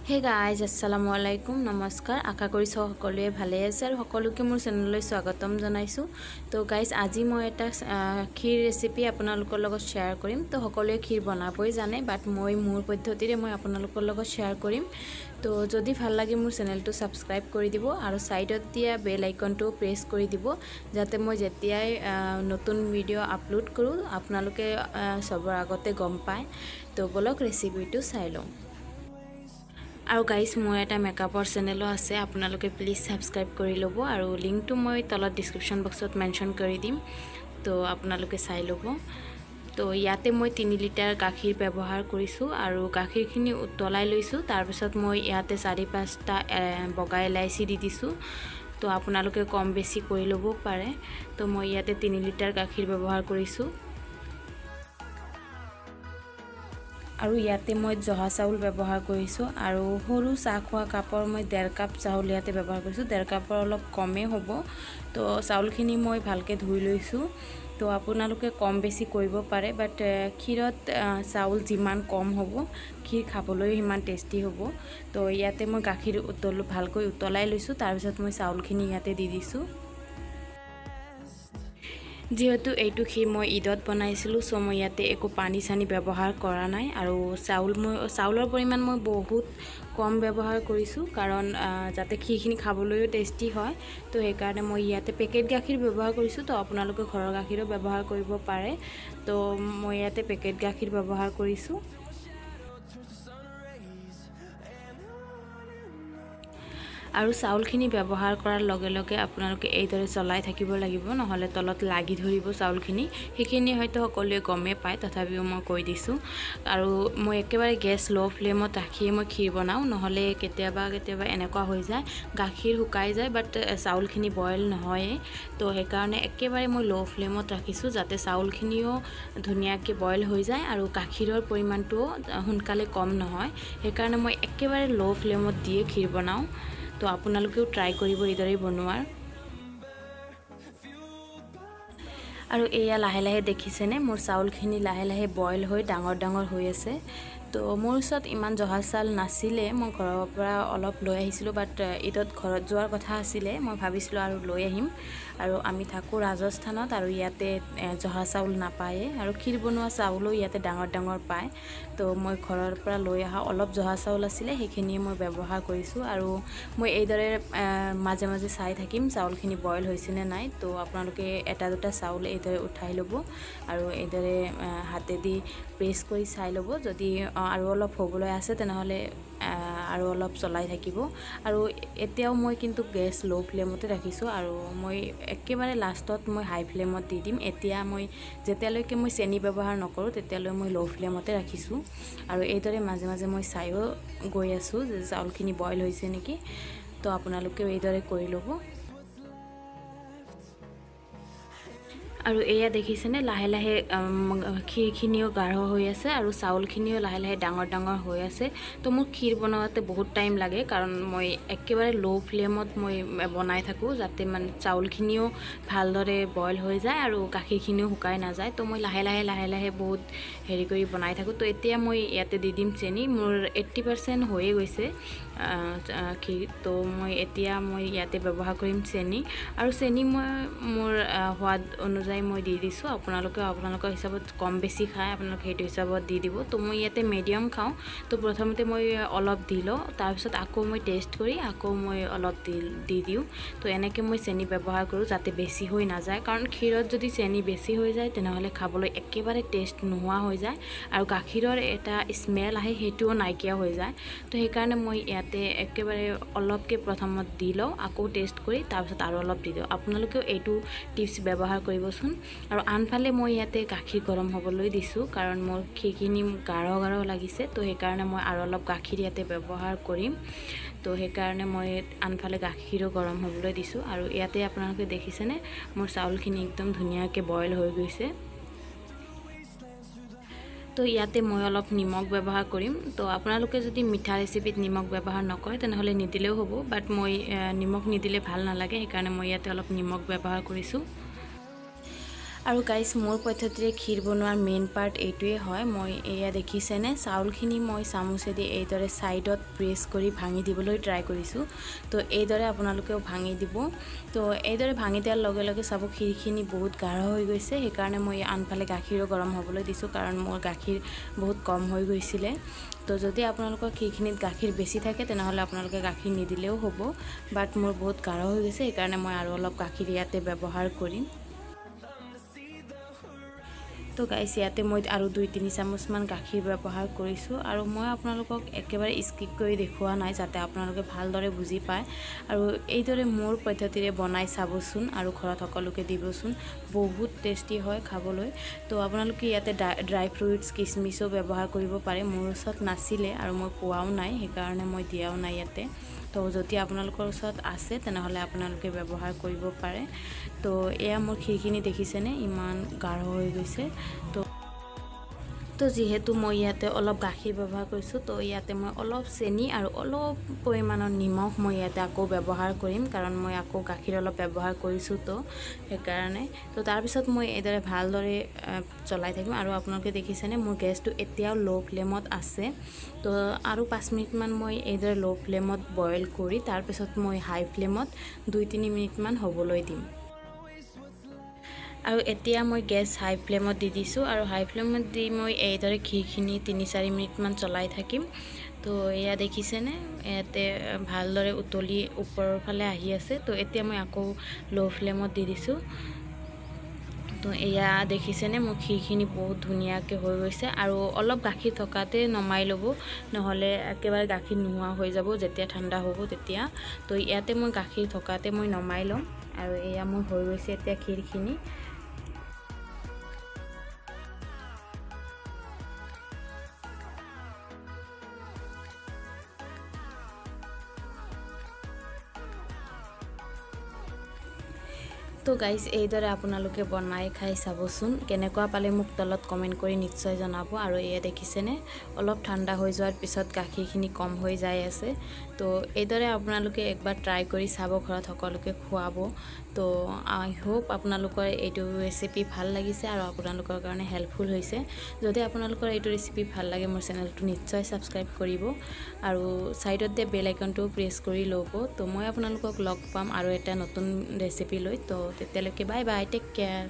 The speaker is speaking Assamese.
হে গাইজ আসসালামু আলাইকুম নমস্কাৰ আশা কৰিছোঁ সকলোৱে ভালে আছে আৰু সকলোকে মোৰ চেনেললৈ স্বাগতম জনাইছোঁ। তো গাইজ আজি মই এটা ক্ষীৰ ৰেচিপি আপোনালোকৰ লগত শ্বেয়াৰ কৰিম। তো সকলোৱে ক্ষীৰ বনাবই জানে, বাট মই মোৰ পদ্ধতিৰে মই আপোনালোকৰ লগত শ্বেয়াৰ কৰিম। তো যদি ভাল লাগে মোৰ চেনেলটো ছাবস্ক্ৰাইব কৰি দিব আৰু সাইডত দিয়া বেল আইকনটো প্ৰেছ কৰি দিব, যাতে মই যেতিয়াই নতুন ভিডিঅ' আপলোড কৰোঁ আপোনালোকে সবৰ আগতে গম পায়। তো বলক ৰেচিপিটো চাই লওঁ। আৰু গাইজ মোৰ এটা মেকআপৰ চেনেলো আছে, আপোনালোকে প্লিজ ছাবস্ক্ৰাইব কৰি ল'ব আৰু লিংকটো মই তলত ডিছক্ৰিপশ্যন বক্সত মেনশ্যন কৰি দিম। তো আপোনালোকে চাই ল'ব। তো ইয়াতে মই 3 লিটাৰ গাখীৰ ব্যৱহাৰ কৰিছোঁ আৰু গাখীৰখিনি উতলাই লৈছোঁ। তাৰপিছত মই ইয়াতে 4-5টা বগা ইলাইচি দি দিছোঁ। তো আপোনালোকে কম বেছি কৰি ল'ব পাৰে। তো মই ইয়াতে 3 লিটাৰ গাখীৰ ব্যৱহাৰ কৰিছোঁ আৰু ইয়াতে মই জহা চাউল ব্যৱহাৰ কৰিছোঁ আৰু সৰু চাহ খোৱা কাপৰ মই 1.5 কাপ চাউল ইয়াতে ব্যৱহাৰ কৰিছোঁ। 1.5 কাপৰ অলপ কমেই হ'ব। তো চাউলখিনি মই ভালকৈ ধুই লৈছোঁ। তো আপোনালোকে কম বেছি কৰিব পাৰে, বাট ক্ষীৰত চাউল যিমান কম হ'ব ক্ষীৰ খাবলৈ সিমান টেষ্টি হ'ব। তো ইয়াতে মই গাখীৰ ভালকৈ উতলাই লৈছোঁ। তাৰপিছত মই চাউলখিনি ইয়াতে দি দিছোঁ। যেহেতু এইটো ক্ষীৰ মই ঈদত বনাইছিলোঁ, চ' মই ইয়াতে একো পানী চানি ব্যৱহাৰ কৰা নাই আৰু চাউলৰ পৰিমাণ মই বহুত কম ব্যৱহাৰ কৰিছোঁ, কাৰণ যাতে ক্ষীৰখিনি খাবলৈও টেষ্টি হয়। তো সেইকাৰণে মই ইয়াতে পেকেট গাখীৰ ব্যৱহাৰ কৰিছোঁ। তো আপোনালোকে ঘৰৰ গাখীৰো ব্যৱহাৰ কৰিব পাৰে। তো মই ইয়াতে পেকেট গাখীৰ ব্যৱহাৰ কৰিছোঁ। আৰু চাউলখিনি ব্যৱহাৰ কৰাৰ লগে লগে আপোনালোকে এইদৰে চলাই থাকিব লাগিব, নহ'লে তলত লাগি ধৰিব চাউলখিনি। সেইখিনি হয়তো সকলোৱে গমেই পায়, তথাপিও মই কৈ দিছোঁ। আৰু মই একেবাৰে গেছ ল' ফ্লেমত ৰাখিয়ে মই ক্ষীৰ বনাওঁ, নহ'লে কেতিয়াবা এনেকুৱা হৈ যায় গাখীৰ শুকাই যায় বাট চাউলখিনি বইল নহয়ে। তো সেইকাৰণে একেবাৰে মই ল' ফ্লেমত ৰাখিছোঁ, যাতে চাউলখিনিও ধুনীয়াকৈ বইল হৈ যায় আৰু গাখীৰৰ পৰিমাণটোও সোনকালে কম নহয়। সেইকাৰণে মই একেবাৰে ল' ফ্লেমত দিয়ে ক্ষীৰ বনাওঁ। তো আপোনালোকেও ট্ৰাই কৰিব এইদৰে বনোৱাৰ। আৰু এয়া লাহে লাহে দেখিছেনে মোৰ চাউলখিনি লাহে লাহে বইল হৈ ডাঙৰ হৈ আছে। তো মোৰ ওচৰত ইমান জহা চাউল নাছিলে, মই ঘৰৰ পৰা অলপ লৈ আহিছিলোঁ, বাট ঈদত ঘৰত যোৱাৰ কথা আছিলে। মই ভাবিছিলোঁ আৰু লৈ আহিম, আৰু আমি থাকোঁ ৰাজস্থানত আৰু ইয়াতে জহা চাউল নাপায়ে আৰু ক্ষীৰ বনোৱা চাউলো ইয়াতে ডাঙৰ পায়। তো মই ঘৰৰ পৰা লৈ অহা অলপ জহা চাউল আছিলে, সেইখিনি মই ব্যৱহাৰ কৰিছোঁ। আৰু মই এইদৰে মাজে মাজে চাই থাকিম চাউলখিনি বইল হৈছেনে নাই। তো আপোনালোকে এটা দুটা চাউল এইদৰে উঠাই ল'ব আৰু এইদৰে হাতেদি প্ৰেছ কৰি চাই ল'ব। যদি আৰু অলপ হ'বলৈ আছে তেনেহ'লে আৰু অলপ চলাই থাকিব। আৰু এতিয়াও মই কিন্তু গেছ ল' ফ্লেমতে ৰাখিছোঁ আৰু মই একেবাৰে লাষ্টত মই হাই ফ্লেমত দি দিম। এতিয়া মই যেতিয়ালৈকে মই চেনি ব্যৱহাৰ নকৰোঁ তেতিয়ালৈ মই ল' ফ্লেমতে ৰাখিছোঁ। আৰু এইদৰে মাজে মাজে মই চাইও গৈ আছোঁ যে চাউলখিনি বইল হৈছে নেকি। তো আপোনালোকেও এইদৰে কৰি ল'ব। আৰু এয়া দেখিছেনে লাহে লাহে ক্ষীৰখিনিও গাঢ় হৈ আছে আৰু চাউলখিনিও লাহে লাহে ডাঙৰ হৈ আছে। তো মোৰ ক্ষীৰ বনাওঁতে বহুত টাইম লাগে, কাৰণ মই একেবাৰে ল' ফ্লেমত মই বনাই থাকোঁ, যাতে মানে চাউলখিনিও ভালদৰে বইল হৈ যায় আৰু গাখীৰখিনিও শুকাই নাযায়। তো মই লাহে লাহে বহুত হেৰি কৰি বনাই থাকোঁ। তো এতিয়া মই ইয়াতে দি দিম চেনি। মোৰ 80% হৈয়ে গৈছে ক্ষীৰ। তো এতিয়া মই ইয়াতে ব্যৱহাৰ কৰিম চেনি। আৰু চেনি মই মোৰ সোৱাদ অনুযায়ী মই দি দিছোঁ। আপোনালোকৰ হিচাপত কম বেছি খায়, আপোনালোকে সেইটো হিচাপত দি দিব। তো মই ইয়াতে মিডিয়াম খাওঁ, তো প্ৰথমতে মই অলপ দি লওঁ, তাৰপিছত আকৌ মই টেষ্ট কৰি আকৌ মই অলপ দি দিওঁ। তো এনেকৈ মই চেনি ব্যৱহাৰ কৰোঁ, যাতে বেছি হৈ নাযায়, কাৰণ ক্ষীৰত যদি চেনি বেছি হৈ যায় তেনেহ'লে খাবলৈ একেবাৰে টেষ্ট নোহোৱা হৈ যায় আৰু গাখীৰৰ এটা স্মেল আহে, সেইটোও নাইকিয়া হৈ যায়। তো সেইকাৰণে মই ইয়াতে একেবাৰে অলপকৈ প্ৰথমত দি লওঁ, আকৌ টেষ্ট কৰি তাৰপিছত আৰু অলপ দি দিওঁ। আপোনালোকেও এইটো টিপছ ব্যৱহাৰ কৰিবচোন। আৰু আনফালে মই ইয়াতে গাখীৰ গৰম হ'বলৈ দিছোঁ, কাৰণ মোৰ ক্ষীৰখিনি গাঢ় লাগিছে। তো সেইকাৰণে মই আৰু অলপ গাখীৰ ইয়াতে ব্যৱহাৰ কৰিম। তো সেইকাৰণে মই আনফালে গাখীৰো গৰম হ'বলৈ দিছোঁ। আৰু ইয়াতে আপোনালোকে দেখিছেনে মোৰ চাউলখিনি একদম ধুনীয়াকৈ বইল হৈ গৈছে। তো ইয়াতে মই অলপ নিমখ ব্যৱহাৰ কৰিম। তো আপোনালোকে যদি মিঠা ৰেচিপিত নিমখ ব্যৱহাৰ নকৰে তেনেহ'লে নিদিলেও হ'ব, বাট মই নিমখ নিদিলে ভাল নালাগে, সেইকাৰণে মই ইয়াতে অলপ নিমখ ব্যৱহাৰ কৰিছোঁ। আৰু গাইজ মোৰ পদ্ধতিৰে ক্ষীৰ বনোৱাৰ মেইন পাৰ্ট এইটোৱে হয়। মই এয়া দেখিছেনে চাউলখিনি মই চামুচেদি এইদৰে ছাইডত প্ৰেছ কৰি ভাঙি দিবলৈ ট্ৰাই কৰিছোঁ। তো এইদৰে আপোনালোকেও ভাঙি দিব। তো এইদৰে ভাঙি দিয়াৰ লগে লগে চাব ক্ষীৰখিনি বহুত গাঢ় হৈ গৈছে। সেইকাৰণে মই আনফালে গাখীৰো গৰম হ'বলৈ দিছোঁ, কাৰণ মোৰ গাখীৰ বহুত কম হৈ গৈছিলে। তো যদি আপোনালোকৰ ক্ষীৰখিনিত গাখীৰ বেছি থাকে তেনেহ'লে আপোনালোকে গাখীৰ নিদিলেও হ'ব, বাট মোৰ বহুত গাঢ় হৈ গৈছে, সেইকাৰণে মই আৰু অলপ গাখীৰ ইয়াতে ব্যৱহাৰ কৰিম। তো গাইছ ইয়াতে মই আৰু 2-3 চামুচমান গাখীৰ ব্যৱহাৰ কৰিছোঁ। আৰু মই আপোনালোকক একেবাৰে স্কিপ কৰি দেখুওৱা নাই, যাতে আপোনালোকে ভালদৰে বুজি পায়। আৰু এইদৰে মোৰ পদ্ধতিৰে বনাই চাবচোন আৰু ঘৰত সকলোকে দিবচোন, বহুত টেষ্টি হয় খাবলৈ। তো আপোনালোকে ইয়াতে ড্ৰাই ফ্ৰুটছ কিচমিচো ব্যৱহাৰ কৰিব পাৰে। মোৰ ওচৰত নাছিলে আৰু মই পোৱাও নাই, সেইকাৰণে মই দিয়াও নাই ইয়াতে। তো যদি আপোনালোকৰ ওচৰত আছে তেনেহ'লে আপোনালোকে ব্যৱহাৰ কৰিব পাৰে। তো এয়া মোৰ ক্ষীৰখিনি দেখিছেনে ইমান গাঢ় হৈ গৈছে। তো যিহেতু মই ইয়াতে অলপ গাখীৰ ব্যৱহাৰ কৰিছোঁ, তো ইয়াতে মই অলপ চেনি আৰু অলপ পৰিমাণৰ নিমখ মই ইয়াতে আকৌ ব্যৱহাৰ কৰিম, কাৰণ মই আকৌ গাখীৰ অলপ ব্যৱহাৰ কৰিছোঁ, তো সেইকাৰণে। তো তাৰপিছত মই এইদৰে ভালদৰে চলাই থাকিম। আৰু আপোনালোকে দেখিছেনে মোৰ গেছটো এতিয়াও ল' ফ্লেমত আছে। তো আৰু 5 মিনিটমান মই এইদৰে ল' ফ্লেমত বইল কৰি তাৰপিছত মই হাই ফ্লেমত 2-3 মিনিটমান হ'বলৈ দিম। আৰু এতিয়া মই গেছ হাই ফ্লেমত দি দিছোঁ, আৰু হাই ফ্লেমত দি মই এইদৰে ক্ষীৰখিনি 3-4 মিনিটমান চলাই থাকিম। তো এয়া দেখিছেনে ইয়াতে ভালদৰে উতলি ওপৰৰ ফালে আহি আছে। তো এতিয়া মই আকৌ ল' ফ্লেমত দি দিছোঁ। তো এয়া দেখিছেনে মোৰ ক্ষীৰখিনি বহুত ধুনীয়াকৈ হৈ গৈছে। আৰু অলপ গাখীৰ থকাতে নমাই ল'ব, নহ'লে একেবাৰে গাখীৰ নোহোৱা হৈ যাব যেতিয়া ঠাণ্ডা হ'ব তেতিয়া। তো ইয়াতে মই গাখীৰ থকাতে মই নমাই ল'ম। আৰু এয়া মোৰ হৈ গৈছে এতিয়া ক্ষীৰখিনি। তো গাইজ এইদৰে আপোনালোকে বনাই খাই চাবচোন, কেনেকুৱা পালে মোক তলত কমেণ্ট কৰি নিশ্চয় জনাব। আৰু এয়া দেখিছেনে অলপ ঠাণ্ডা হৈ যোৱাৰ পিছত গাখীৰখিনি কম হৈ যাই আছে। তো এইদৰে আপোনালোকে একবাৰ ট্ৰাই কৰি চাব, ঘৰত সকলোকে খুৱাব। তো আই হোপ আপোনালোকৰ এইটো ৰেচিপি ভাল লাগিছে আৰু আপোনালোকৰ কাৰণে হেল্পফুল হৈছে। যদি আপোনালোকৰ এইটো ৰেচিপি ভাল লাগে মোৰ চেনেলটো নিশ্চয় ছাবস্ক্ৰাইব কৰিব, আৰু ছাইডত দিয়া বেল আইকনটো প্ৰেছ কৰি ল'ব। তো মই আপোনালোকক লগ পাম আৰু এটা নতুন ৰেচিপি লৈ। তো তেতিয়ালৈকে বাই বাই, টেক কেয়াৰ।